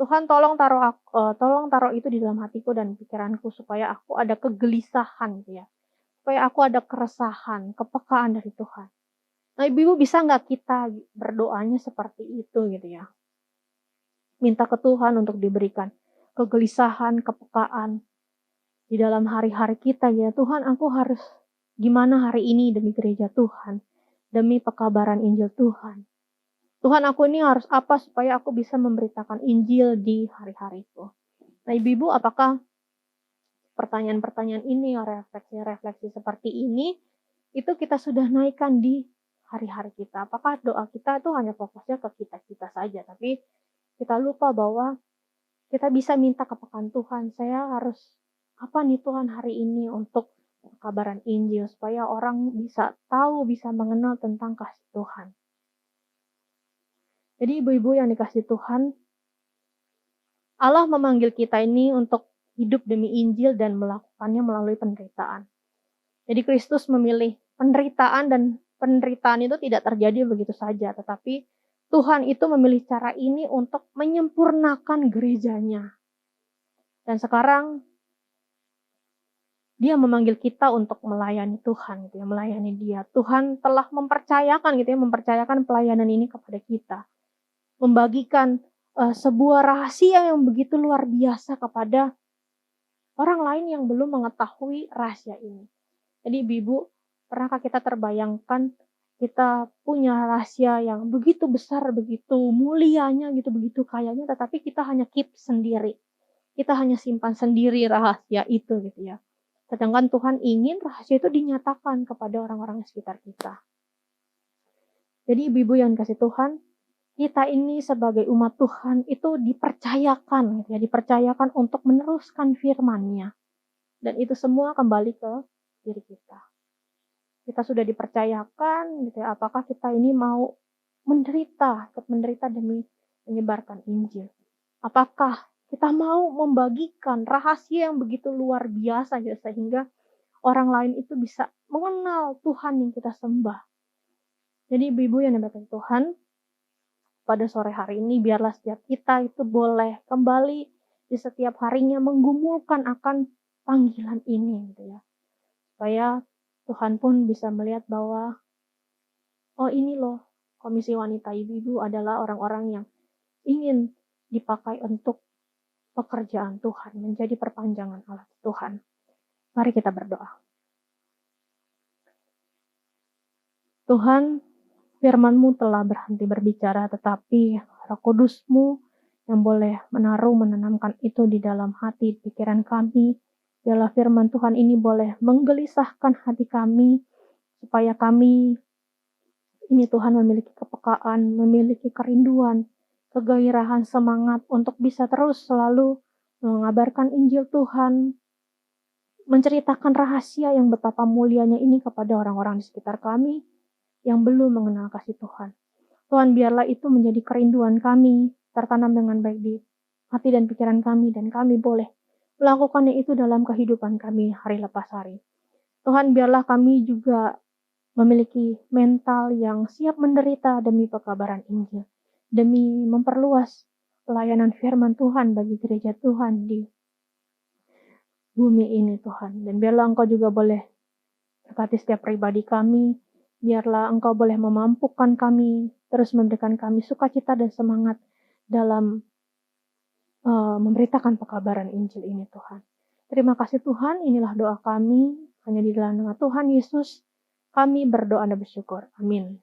Tuhan, tolong taruh itu di dalam hatiku dan pikiranku supaya aku ada kegelisahan gitu ya. Supaya aku ada keresahan, kepekaan dari Tuhan. Nah, ibu-ibu, bisa nggak kita berdoanya seperti itu gitu ya? Minta ke Tuhan untuk diberikan kegelisahan, kepekaan di dalam hari-hari kita ya. Tuhan, aku harus gimana hari ini demi gereja Tuhan, demi pekabaran Injil Tuhan. Tuhan, aku ini harus apa supaya aku bisa memberitakan Injil di hari-hariku. Nah, ibu-ibu, apakah pertanyaan-pertanyaan ini, refleksi-refleksi seperti ini, itu kita sudah naikkan di hari-hari kita? Apakah doa kita itu hanya fokusnya ke kita-kita saja, tapi kita lupa bahwa kita bisa minta kepekaan Tuhan, saya harus apa nih Tuhan hari ini untuk kabaran Injil, supaya orang bisa tahu, bisa mengenal tentang kasih Tuhan. Jadi ibu-ibu yang dikasih Tuhan, Allah memanggil kita ini untuk hidup demi Injil dan melakukannya melalui penderitaan. Jadi Kristus memilih penderitaan dan penderitaan itu tidak terjadi begitu saja, tetapi Tuhan itu memilih cara ini untuk menyempurnakan gerejanya. Dan sekarang Dia memanggil kita untuk melayani Tuhan gitu ya, melayani Dia. Tuhan telah mempercayakan gitu ya, mempercayakan pelayanan ini kepada kita. Membagikan sebuah rahasia yang begitu luar biasa kepada orang lain yang belum mengetahui rahasia ini. Jadi Ibu, pernahkah kita terbayangkan kita punya rahasia yang begitu besar, begitu mulianya gitu, begitu kayanya, tetapi kita hanya keep sendiri. Kita hanya simpan sendiri rahasia itu gitu ya. Sedangkan Tuhan ingin rahasia itu dinyatakan kepada orang-orang di sekitar kita. Jadi ibu-ibu yang dikasih Tuhan, kita ini sebagai umat Tuhan itu dipercayakan gitu ya, dipercayakan untuk meneruskan firman-Nya. Dan itu semua kembali ke diri kita. Kita sudah dipercayakan gitu ya, apakah kita ini mau menderita demi menyebarkan Injil. Apakah kita mau membagikan rahasia yang begitu luar biasa gitu, sehingga orang lain itu bisa mengenal Tuhan yang kita sembah. Jadi ibu-ibu yang diberkati Tuhan, pada sore hari ini biarlah setiap kita itu boleh kembali di setiap harinya menggumulkan akan panggilan ini gitu ya. Supaya Tuhan pun bisa melihat bahwa oh ini loh, komisi wanita ibu-ibu adalah orang-orang yang ingin dipakai untuk pekerjaan Tuhan, menjadi perpanjangan alat Tuhan. Mari kita berdoa. Tuhan, firman-Mu telah berhenti berbicara, tetapi Roh Kudus-Mu yang boleh menanamkan itu di dalam hati, pikiran kami. Biarlah firman Tuhan ini boleh menggelisahkan hati kami, supaya kami ini Tuhan memiliki kepekaan, memiliki kerinduan, kegairahan, semangat untuk bisa terus selalu mengabarkan Injil Tuhan, menceritakan rahasia yang betapa mulianya ini kepada orang-orang di sekitar kami yang belum mengenal kasih Tuhan. Tuhan, biarlah itu menjadi kerinduan kami, tertanam dengan baik di hati dan pikiran kami, dan kami boleh melakukannya itu dalam kehidupan kami hari lepas hari. Tuhan, biarlah kami juga memiliki mental yang siap menderita demi pekabaran Injil, demi memperluas pelayanan firman Tuhan bagi gereja Tuhan di bumi ini Tuhan. Dan biarlah Engkau juga boleh berkati setiap pribadi kami, biarlah Engkau boleh memampukan kami, terus memberikan kami sukacita dan semangat dalam memberitakan pekabaran Injil ini Tuhan. Terima kasih Tuhan, inilah doa kami, hanya di dalam nama Tuhan Yesus, kami berdoa dan bersyukur. Amin.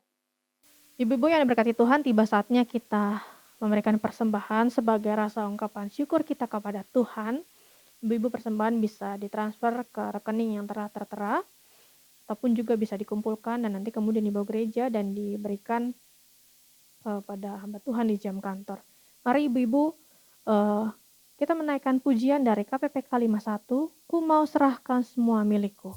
Ibu-ibu yang diberkati Tuhan, tiba saatnya kita memberikan persembahan sebagai rasa ungkapan syukur kita kepada Tuhan. Ibu-ibu, persembahan bisa ditransfer ke rekening yang telah tertera, ataupun juga bisa dikumpulkan dan nanti kemudian dibawa gereja dan diberikan pada hamba Tuhan di jam kantor. Mari ibu-ibu, kita menaikkan pujian dari KPPK 51, Ku mau serahkan semua milikku.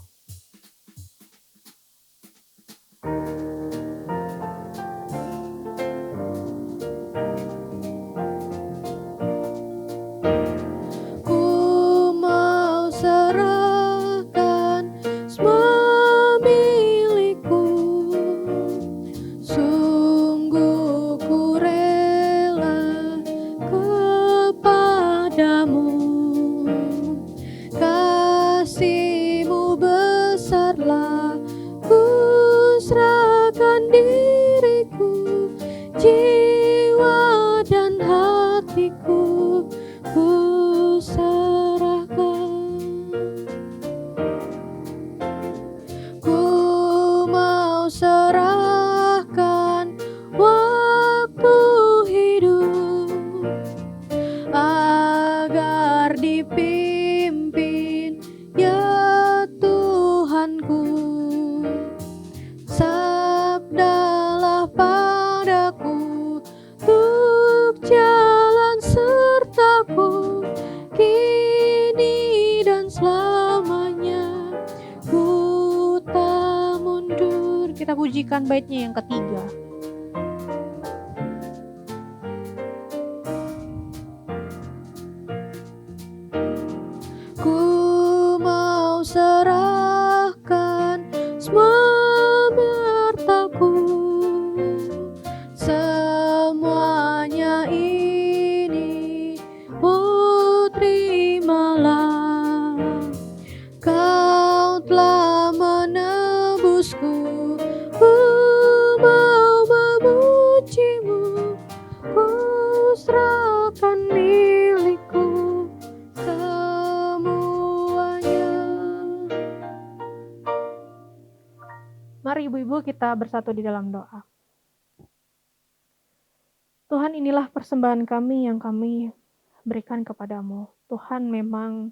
Kita pujikan baitnya yang ketiga. Ku mau serahkan semua harta Mari ibu-ibu kita bersatu di dalam doa. Tuhan, inilah persembahan kami yang kami berikan kepadamu. Tuhan, memang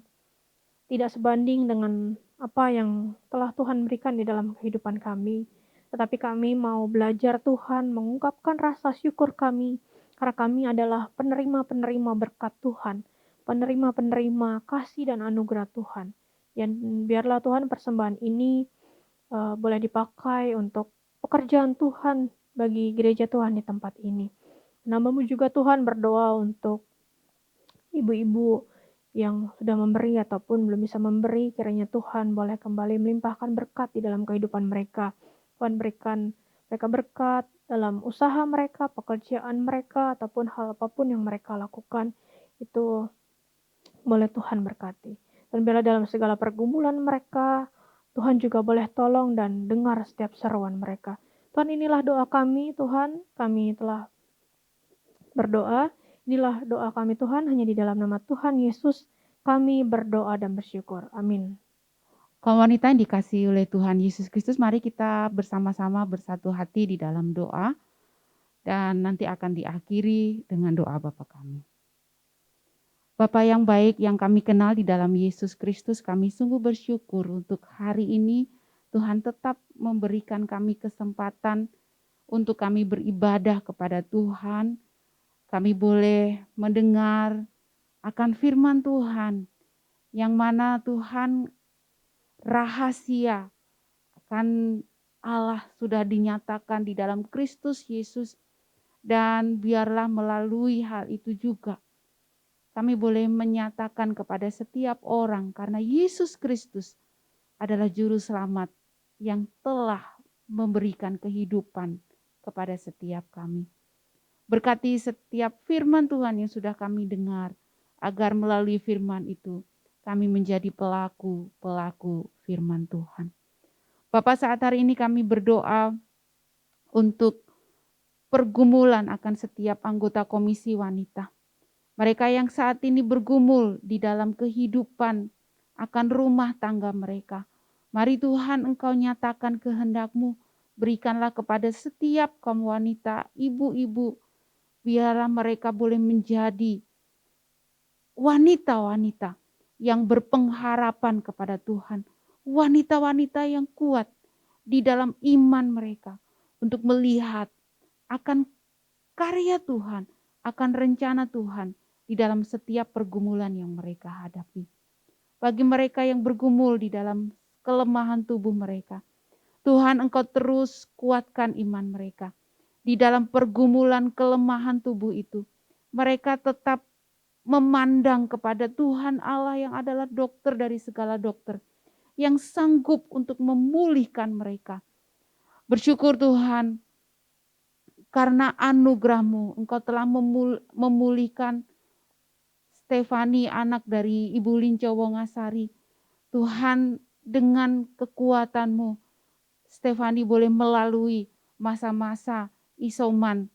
tidak sebanding dengan apa yang telah Tuhan berikan di dalam kehidupan kami. Tetapi kami mau belajar Tuhan, mengungkapkan rasa syukur kami, karena kami adalah penerima-penerima berkat Tuhan, penerima-penerima kasih dan anugerah Tuhan. Dan biarlah Tuhan persembahan ini boleh dipakai untuk pekerjaan Tuhan bagi gereja Tuhan di tempat ini. Namamu juga Tuhan, berdoa untuk ibu-ibu yang sudah memberi ataupun belum bisa memberi, kiranya Tuhan boleh kembali melimpahkan berkat di dalam kehidupan mereka. Tuhan berikan mereka berkat dalam usaha mereka, pekerjaan mereka, ataupun hal apapun yang mereka lakukan, itu boleh Tuhan berkati. Dan bila dalam segala pergumulan mereka, Tuhan juga boleh tolong dan dengar setiap seruan mereka. Tuhan, inilah doa kami, Tuhan. Kami telah berdoa. Inilah doa kami Tuhan, hanya di dalam nama Tuhan Yesus kami berdoa dan bersyukur. Amin. Kaum wanita yang dikasihi oleh Tuhan Yesus Kristus, mari kita bersama-sama bersatu hati di dalam doa dan nanti akan diakhiri dengan doa Bapa kami. Bapa yang baik yang kami kenal di dalam Yesus Kristus, kami sungguh bersyukur untuk hari ini Tuhan tetap memberikan kami kesempatan untuk kami beribadah kepada Tuhan. Kami boleh mendengar akan firman Tuhan, yang mana Tuhan rahasia akan Allah sudah dinyatakan di dalam Kristus Yesus, dan biarlah melalui hal itu juga kami boleh menyatakan kepada setiap orang, karena Yesus Kristus adalah juru selamat yang telah memberikan kehidupan kepada setiap kami. Berkati setiap firman Tuhan yang sudah kami dengar, agar melalui firman itu kami menjadi pelaku-pelaku firman Tuhan. Bapak, saat hari ini kami berdoa untuk pergumulan akan setiap anggota komisi wanita. Mereka yang saat ini bergumul di dalam kehidupan akan rumah tangga mereka. Mari Tuhan, Engkau nyatakan kehendak-Mu, berikanlah kepada setiap kaum wanita, ibu-ibu, biarlah mereka boleh menjadi wanita-wanita yang berpengharapan kepada Tuhan. Wanita-wanita yang kuat di dalam iman mereka untuk melihat akan karya Tuhan, akan rencana Tuhan di dalam setiap pergumulan yang mereka hadapi. Bagi mereka yang bergumul di dalam kelemahan tubuh mereka, Tuhan, Engkau terus kuatkan iman mereka. Di dalam pergumulan kelemahan tubuh itu, mereka tetap memandang kepada Tuhan Allah yang adalah dokter dari segala dokter, yang sanggup untuk memulihkan mereka. Bersyukur Tuhan, karena anugerah-Mu, Engkau telah memulihkan Stefani, anak dari Ibu Linco Wongasari. Tuhan, dengan kekuatan-Mu, Stefani boleh melalui masa-masa isoman.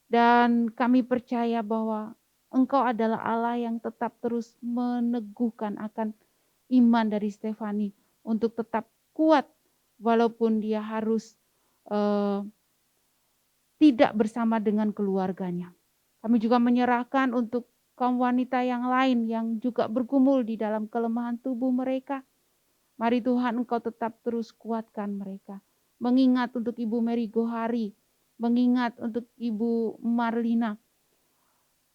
Dan kami percaya bahwa Engkau adalah Allah yang tetap terus meneguhkan akan iman dari Stefani untuk tetap kuat walaupun dia harus tidak bersama dengan keluarganya. Kami juga menyerahkan untuk kaum wanita yang lain yang juga bergumul di dalam kelemahan tubuh mereka. Mari Tuhan, Engkau tetap terus kuatkan mereka. Mengingat untuk Ibu Mary Gohari, mengingat untuk Ibu Marlina.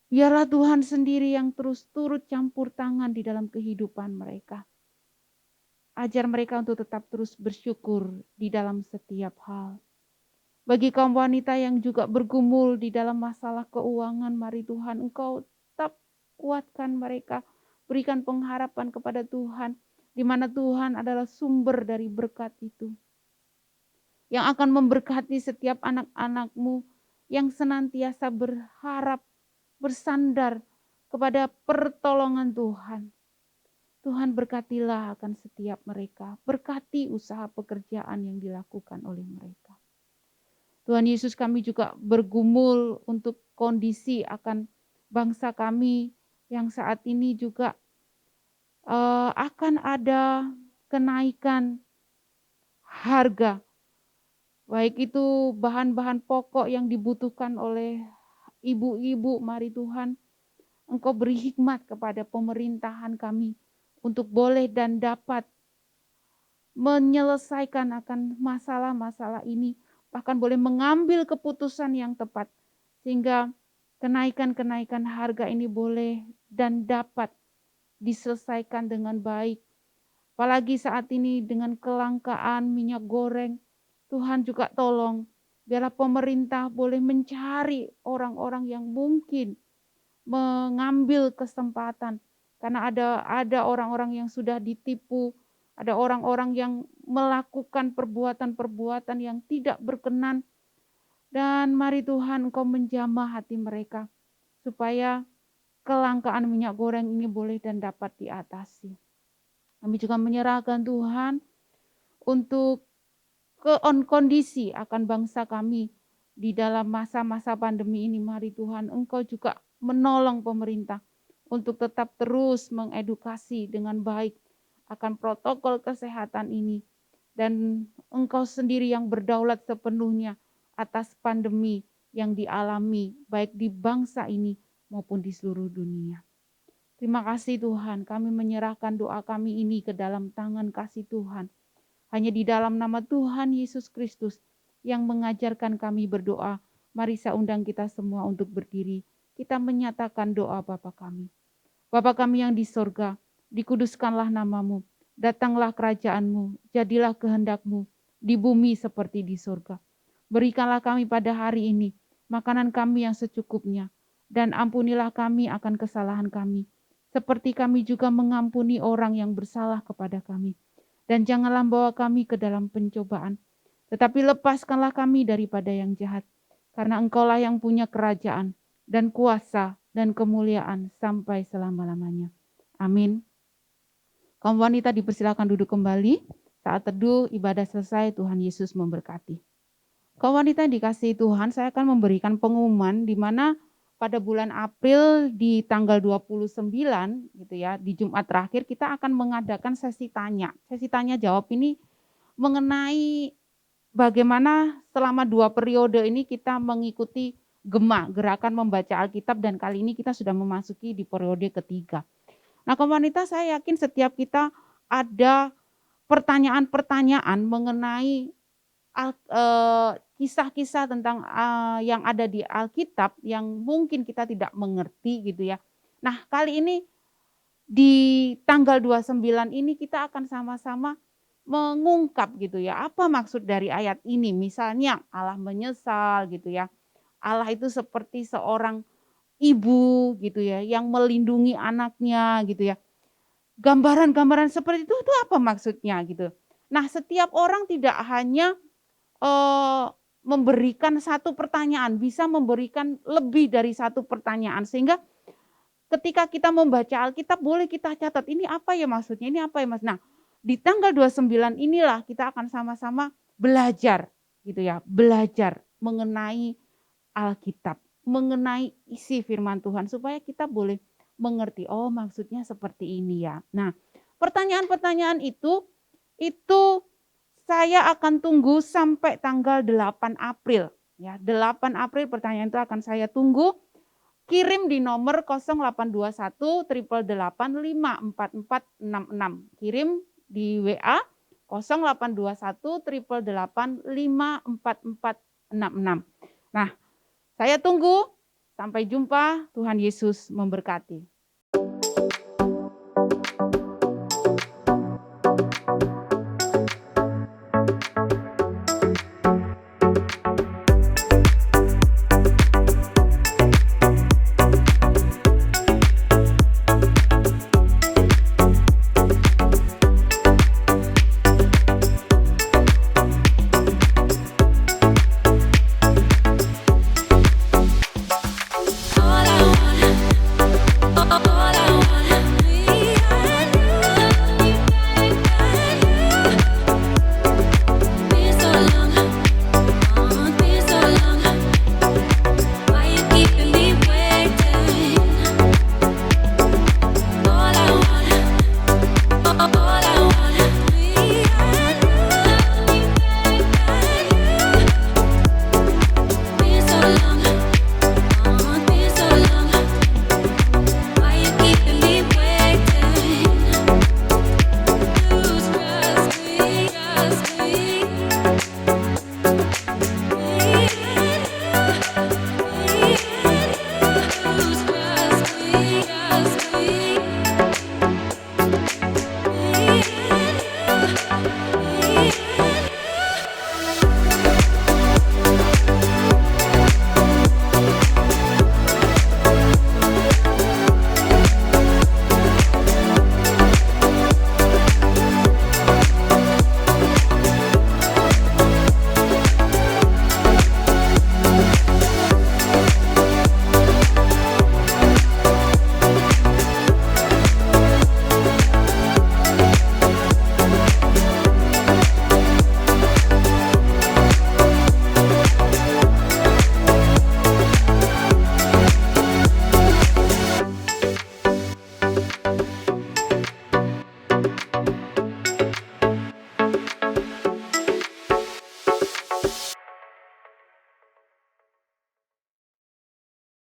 Biarlah Tuhan sendiri yang terus turut campur tangan di dalam kehidupan mereka. Ajar mereka untuk tetap terus bersyukur di dalam setiap hal. Bagi kaum wanita yang juga bergumul di dalam masalah keuangan, mari Tuhan, Engkau tetap kuatkan mereka. Berikan pengharapan kepada Tuhan, di mana Tuhan adalah sumber dari berkat itu, yang akan memberkati setiap anak-anak-Mu yang senantiasa berharap, bersandar kepada pertolongan Tuhan. Tuhan, berkatilah akan setiap mereka, berkati usaha pekerjaan yang dilakukan oleh mereka. Tuhan Yesus, kami juga bergumul untuk kondisi akan bangsa kami yang saat ini juga akan ada kenaikan harga Baik itu bahan-bahan pokok yang dibutuhkan oleh ibu-ibu, mari Tuhan Engkau beri hikmat kepada pemerintahan kami untuk boleh dan dapat menyelesaikan akan masalah-masalah ini, bahkan boleh mengambil keputusan yang tepat, sehingga kenaikan-kenaikan harga ini boleh dan dapat diselesaikan dengan baik. Apalagi saat ini dengan kelangkaan minyak goreng, Tuhan juga tolong, biarlah pemerintah boleh mencari orang-orang yang mungkin mengambil kesempatan, karena ada orang-orang yang sudah ditipu, ada orang-orang yang melakukan perbuatan-perbuatan yang tidak berkenan, dan mari Tuhan Engkau menjamah hati mereka, supaya kelangkaan minyak goreng ini boleh dan dapat diatasi. Kami juga menyerahkan Tuhan untuk kondisi akan bangsa kami di dalam masa-masa pandemi ini. Mari Tuhan Engkau juga menolong pemerintah untuk tetap terus mengedukasi dengan baik akan protokol kesehatan ini. Dan Engkau sendiri yang berdaulat sepenuhnya atas pandemi yang dialami baik di bangsa ini maupun di seluruh dunia. Terima kasih Tuhan, kami menyerahkan doa kami ini ke dalam tangan kasih Tuhan. Hanya di dalam nama Tuhan Yesus Kristus yang mengajarkan kami berdoa. Mari saya undang kita semua untuk berdiri. Kita menyatakan doa Bapa kami. Bapa kami yang di sorga, dikuduskanlah namamu. Datanglah kerajaanmu, jadilah kehendakmu di bumi seperti di sorga. Berikanlah kami pada hari ini makanan kami yang secukupnya. Dan ampunilah kami akan kesalahan kami, seperti kami juga mengampuni orang yang bersalah kepada kami. Dan janganlah bawa kami ke dalam pencobaan, tetapi lepaskanlah kami daripada yang jahat. Karena Engkaulah yang punya kerajaan dan kuasa dan kemuliaan sampai selama-lamanya. Amin. Kaum wanita dipersilakan duduk kembali. Saat teduh ibadah selesai, Tuhan Yesus memberkati. Kaum wanita yang dikasihi Tuhan, saya akan memberikan pengumuman di mana pada bulan April di tanggal 29 gitu ya, di Jumat terakhir kita akan mengadakan sesi tanya. Sesi tanya jawab ini mengenai bagaimana selama 2 periode ini kita mengikuti GEMA, Gerakan Membaca Alkitab, dan kali ini kita sudah memasuki di periode ketiga. Nah, kaum wanita, saya yakin setiap kita ada pertanyaan-pertanyaan mengenai kisah-kisah tentang yang ada di Alkitab yang mungkin kita tidak mengerti gitu ya. Nah, kali ini di tanggal 29 ini kita akan sama-sama mengungkap gitu ya, apa maksud dari ayat ini. Misalnya Allah menyesal gitu ya. Allah itu seperti seorang ibu gitu ya, yang melindungi anaknya gitu ya. Gambaran-gambaran seperti itu apa maksudnya gitu. Nah, setiap orang tidak hanya memberikan satu pertanyaan, bisa memberikan lebih dari satu pertanyaan, sehingga ketika kita membaca Alkitab boleh kita catat, ini apa ya maksudnya, ini apa ya mas. Nah, di tanggal 29 inilah kita akan sama-sama belajar gitu ya, belajar mengenai Alkitab, mengenai isi firman Tuhan, supaya kita boleh mengerti, oh maksudnya seperti ini ya. Nah, pertanyaan-pertanyaan itu saya akan tunggu sampai tanggal 8 April. Ya, 8 April pertanyaan itu akan saya tunggu. Kirim di nomor 0821 888 54466. Kirim di WA 0821 888 54466. Nah, saya tunggu. Sampai jumpa. Tuhan Yesus memberkati.